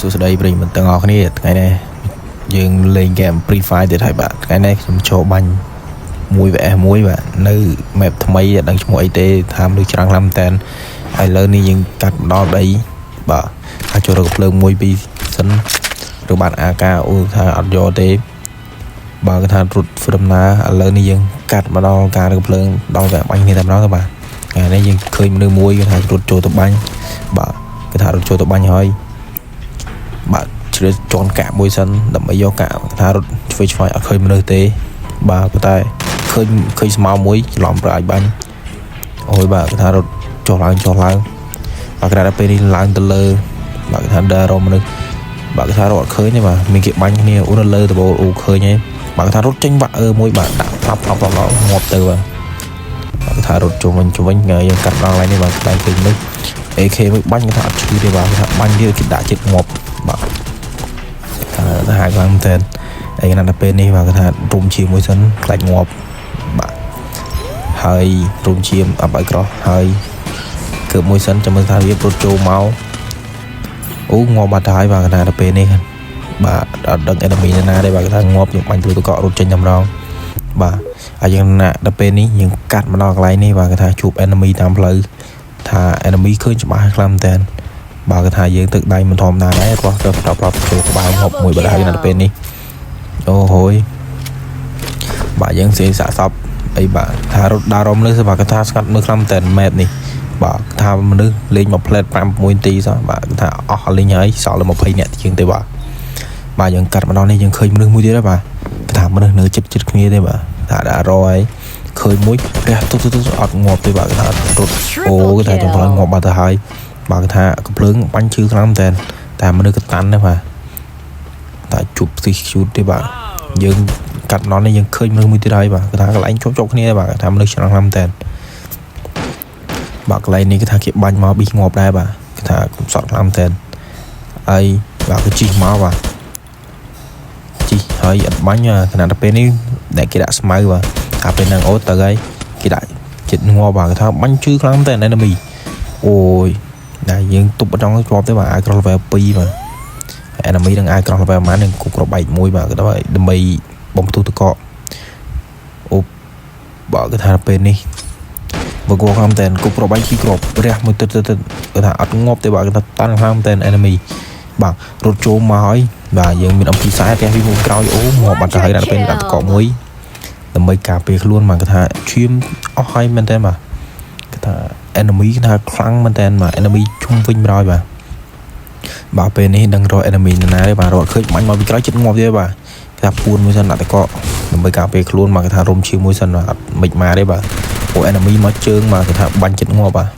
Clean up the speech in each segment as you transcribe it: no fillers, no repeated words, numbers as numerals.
សួស្តីប្រិយមិត្តទាំងអស់គ្នាថ្ងៃនេះយើងលេងហ្គេម Free Fire ទៀតហើយបាទថ្ងៃនេះខ្ញុំចូលបាញ់ 1vs1 បាទនៅ map ថ្មីអត់ដឹងឈ្មោះអីទេថាមនុស្សច្រើនខ្លាំងមែនតើហើយឥឡូវនេះយើងកាត់ដល់ដីបាទអាចចូលរកភ្លើង1 2សិនឬបានអាការអូថាអត់យកទេបើគេថារត់ធ្វើដំណើរឥឡូវនេះយើងកាត់មកដល់ការរកភ្លើងដល់តែបាញ់គ្នាតែម្ដងទៅបាទថ្ងៃនេះយើងឃើញមនុស្សមួយគេថារត់ចូលទៅបាញ់បាទគេថារត់ចូលទៅបាញ់ហើយបាទជ្រើសជន់កាក់មួយសិនដើម្បីយកកាក់ថារត់ឆ្វេងឆ្វាយអត់ឃើញមនុស្សទេបាទប៉ុន្តែឃើញស្មៅមួយច្រឡំប្រើអាចបាញ់អូយបាទគេថារត់ចុះឡើងបាទគេថាដល់ពេលនេះឡើងទៅលើបាទគេថាដើររកមនុស្សបាទគេថារត់អត់ឃើញទេបាទមានគេបាញ់គ្នាអូនៅលើដបូលអូឃើញហើយបាទគេថារត់ចេញបាក់មួយបាទដាក់ផ្លាប់ងាប់ទៅបាទគេថារត់ជុំវិញយើងកាត់ដល់ឡើងនេះបាទខ្លាំងពេញនេះ AK មួយបាញ់គេថាអត់ឈឺទេបាទគេថាបាញ់ទៀតគេដាក់ចិត្តងាប់បាទថាហាក់ឡើងមែនតែឯណាដល់ពេលនេះបាទគេថារុំជាមួយសិនខ្លាច់ងាប់បាទហើយរុំជាអបអីក្រោះហើយគឺមួយសិនចាំមើលថាវារត់ចូលមកអូងាប់បាត់ហើយបាទគេថាដល់ពេលនេះបាទអត់ដឹង enemy ណាទេបាទគេថាងាប់យើងបាញ់ទៅកករត់ចេញតែម្ដងបាទហើយយើងណាដល់ពេលនេះយើងកាត់មកដល់កន្លែងនេះបាទគេថាជួប enemy តាមផ្លូវថា enemy ឃើញច្បាស់ខ្លាំងមែនតើបាទគេថាយើងទឹកដៃមិនធម្មតាដែរព្រោះទៅប្រាប់ចូលក្បាលហប់មួយបាត់ហើយនៅពេលនេះអូហូយបាទយើងសេសាក់សពអីបាទថារត់ដើររំលើបាទគេថាស្កាត់មើលខ្លាំងមែនតើ map នេះបាទថាមនុស្សលេងមកផ្លែត 5-6 នាទីសោះបាទគេថាអស់លេងហើយសល់តែ20នាក់ជាងទេបាទយើងកាត់មកដល់នេះយើងឃើញមនុស្សមួយទៀតហើយបាទគេថាមនុស្សនៅចិត្តគ្នាទេបាទថាដាក់រហើយឃើញមួយរះទុកអត់ងាប់ទេបាទគេថារត់អូគេថាចំផ្លូវងាប់បាត់ទៅហើយបាទគេថាកំភ្លើងបាញ់ឈឺខ្លាំងមែនតែមនុស្សក៏តាន់ដែរបាទតែជប់ស៊ីឈូតទេបាទយើងកាត់ដល់នេះយើងឃើញមនុស្សមួយទៀតហើយបាទគេថាកន្លែងជប់គ្នាបាទគេថាមនុស្សច្រើនខ្លាំងមែនតែបាទកន្លែងនេះគេថាគេបាញ់មកប៊ីងាប់ដែរបាទគេថាកំសត់ខ្លាំងមែនតែហើយបាទគេជីកមកបាទជីកហើយអត់បាញ់ខណៈដល់ពេលនេះដែលគេដាក់ស្មៅបាទថាពេលហ្នឹងអូទៅហើយគេដាក់ចិត្តងាប់បាទគេថាបាញ់ជឿខ្លាំងតែ enemy អូយតែយើងទប់អត់ចង់ជាប់ទេបាទអាយក្រោះ level 2បាទ enemy នឹងអាយក្រោះ level ប៉ុន្មាននឹងគប់ក្របបែកមួយបាទគេថាដើម្បីបំផ្ទុះតកអូបាទគេថាពេលនេះបើគួរខ្លាំងតែគប់ក្របបែកពីក្របរះមួយទឹកគេថាអត់ងាប់ទេបាទគេថាតាន់ខ្លាំងតែ enemy បាទរត់ចូលមកហើយបាទយើងមានអំពីខ្សែផ្ទះពីមុខក្រោយអូងាប់បាត់ទៅហើយដល់ពេលដាក់តកមួយដើម្បីការពារខ្លួនមកគេថាឈាមអស់ហើយមែនតើបាទគេថា enemy គេថាខ្លាំងមែនតើបាទ enemy ជុំវិញម្ដងបាទពេលនេះដឹងរក enemy ណាទេបាទរត់ឃើញបាញ់មកពីក្រោយចិត្តងាប់ទេបាទគេថាពួនមួយសិនដាក់តកដើម្បីការពារខ្លួនមកគេថារុំឈាមមួយសិនបាទអត់មិនមកទេបាទអូ enemy មកជើងមកគេថាបាញ់ចិត្តងាប់បាទ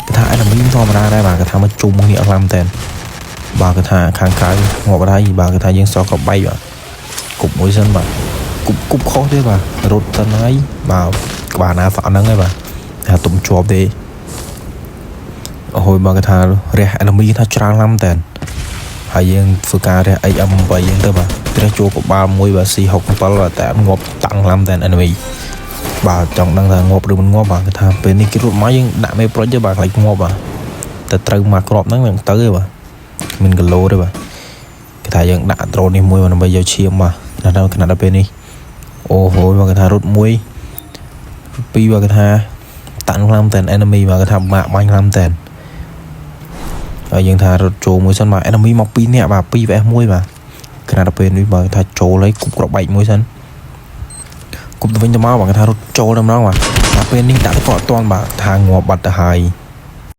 គេថា enemy ធម្មតាដែរបាទគេថាមកជុំគ្នាអត់ខ្លាំងមែនតើបាទគេថាខាងក្រៅងាប់ហើយបាទគេថាយើងសល់ក្របបែកបាទគប់មួយសិនបាទគប់ខុសទេបាទរត់ទៅហើយបាទក្បាលណាសក់ហ្នឹងហើយបាទថាទុំជាប់ទេអូយបាទគេថារះ enemy ថាច្រើនឡាំតែហើយយើងធ្វើការរះ AM8 ហ្នឹងទៅបាទរះចូលក្បាលមួយបាទ C67 បាទតែងាប់តាំងឡាំតែ enemy បាទចង់ដឹងថាងាប់ឬមិនងាប់បាទគេថាពេលនេះគេរត់មកយើងដាក់មេប្រុចទេបាទខ្លាចងាប់បាទតែត្រូវមកក្របហ្នឹងមិនទៅទេបាទមានកឡូទេបាទគេថាយើងដាក់ដ្រូននេះមួយដើម្បីយកឈាមបាទដល់ខណៈដល់ពេលនេះអូហូយបាទគេថារត់មួយពីរបាទគេថាតាន់ខ្លាំងតែ enemy បាទគេថាបាក់បាញ់ខ្លាំងតែហើយយើងថារត់ចូលមួយសិនបាទ enemy មក2នាក់បាទ 2vs1 បាទខណៈដល់ពេលនេះបាទគេថាចូលហើយគប់ក្របបែកមួយសិនគប់ទៅវិញទៅមកបាទគេថារត់ចូលតែម្ដងបាទដល់ពេលនេះដាក់ទៅក៏អត់ទាន់បាទថាងាប់បាត់ទៅហើយ